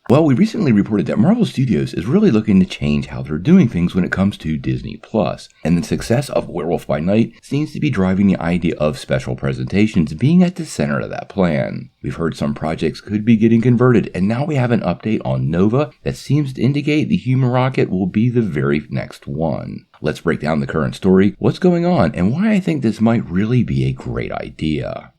Well, we recently reported that Marvel Studios is really looking to change how they're doing things when it comes to Disney+, and the success of Werewolf by Night seems to be driving the idea of special presentations being at the center of that plan. We've heard some projects could be getting converted, and now we have an update on Nova that seems to indicate the Human Rocket will be the very next one. Let's break down the current story, what's going on, and why I think this might really be a great idea.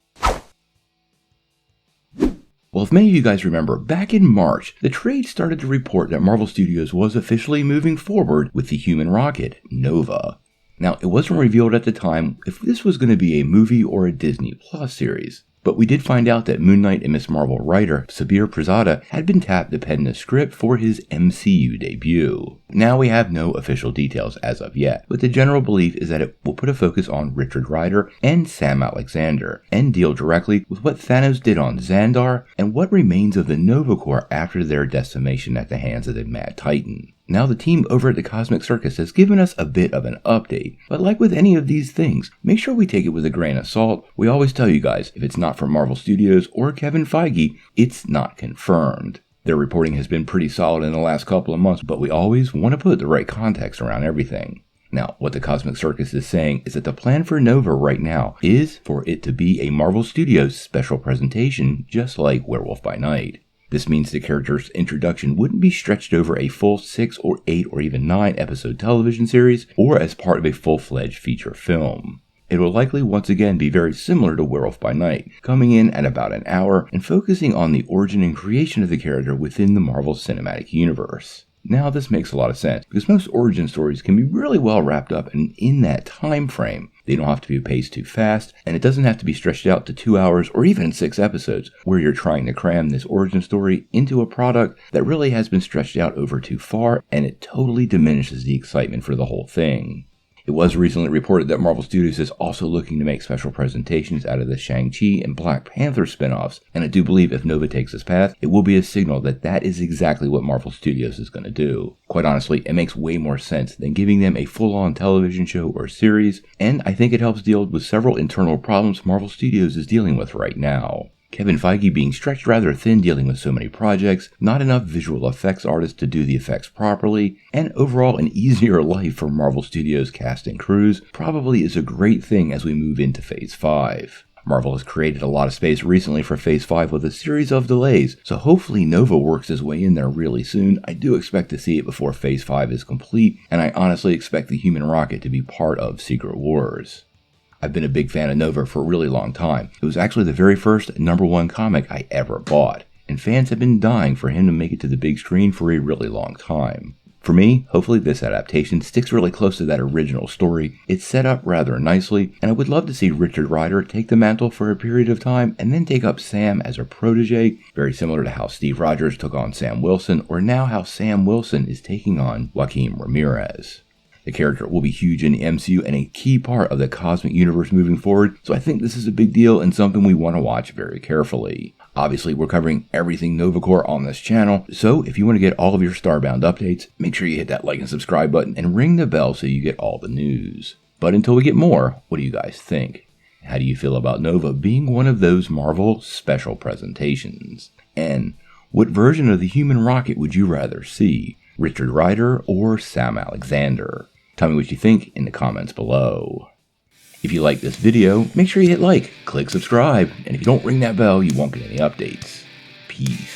Well, if many of you guys remember, back in March, the trade started to report that Marvel Studios was officially moving forward with the Human Rocket, Nova. Now, it wasn't revealed at the time if this was going to be a movie or a Disney Plus series, but we did find out that Moon Knight and Ms. Marvel writer Sabir Prasada had been tapped to pen the script for his MCU debut. Now we have no official details as of yet, but the general belief is that it will put a focus on Richard Rider and Sam Alexander, and deal directly with what Thanos did on Xandar and what remains of the Nova Corps after their decimation at the hands of the Mad Titan. Now the team over at the Cosmic Circus has given us a bit of an update, but like with any of these things, make sure we take it with a grain of salt. We always tell you guys, if it's not from Marvel Studios or Kevin Feige, it's not confirmed. Their reporting has been pretty solid in the last couple of months, but we always want to put the right context around everything. Now, what the Cosmic Circus is saying is that the plan for Nova right now is for it to be a Marvel Studios special presentation, just like Werewolf by Night. This means the character's introduction wouldn't be stretched over a full 6 or 8 or even 9 episode television series or as part of a full-fledged feature film. It will likely once again be very similar to Werewolf by Night, coming in at about an hour and focusing on the origin and creation of the character within the Marvel Cinematic Universe. Now this makes a lot of sense, because most origin stories can be really well wrapped up and in that time frame. They don't have to be paced too fast, and it doesn't have to be stretched out to 2 hours or even 6 episodes, where you're trying to cram this origin story into a product that really has been stretched out over too far, and it totally diminishes the excitement for the whole thing. It was recently reported that Marvel Studios is also looking to make special presentations out of the Shang-Chi and Black Panther spin-offs, and I do believe if Nova takes this path, it will be a signal that that is exactly what Marvel Studios is going to do. Quite honestly, it makes way more sense than giving them a full-on television show or series, and I think it helps deal with several internal problems Marvel Studios is dealing with right now. Kevin Feige being stretched rather thin dealing with so many projects, not enough visual effects artists to do the effects properly, and overall an easier life for Marvel Studios cast and crews probably is a great thing as we move into Phase 5. Marvel has created a lot of space recently for Phase 5 with a series of delays, so hopefully Nova works his way in there really soon. I do expect to see it before Phase 5 is complete, and I honestly expect the Human Rocket to be part of Secret Wars. I've been a big fan of Nova for a really long time. It was actually the very first #1 comic I ever bought, and fans have been dying for him to make it to the big screen for a really long time. For me, hopefully this adaptation sticks really close to that original story. It's set up rather nicely, and I would love to see Richard Rider take the mantle for a period of time and then take up Sam as a protege, very similar to how Steve Rogers took on Sam Wilson, or now how Sam Wilson is taking on Joaquin Ramirez. The character will be huge in the MCU and a key part of the cosmic universe moving forward, so I think this is a big deal and something we want to watch very carefully. Obviously, we're covering everything Nova Corps on this channel, so if you want to get all of your Starbound updates, make sure you hit that like and subscribe button and ring the bell so you get all the news. But until we get more, what do you guys think? How do you feel about Nova being one of those Marvel special presentations? And what version of the Human Rocket would you rather see? Richard Rider or Sam Alexander? Tell me what you think in the comments below. If you like this video, make sure you hit like, click subscribe, and if you don't ring that bell, you won't get any updates. Peace.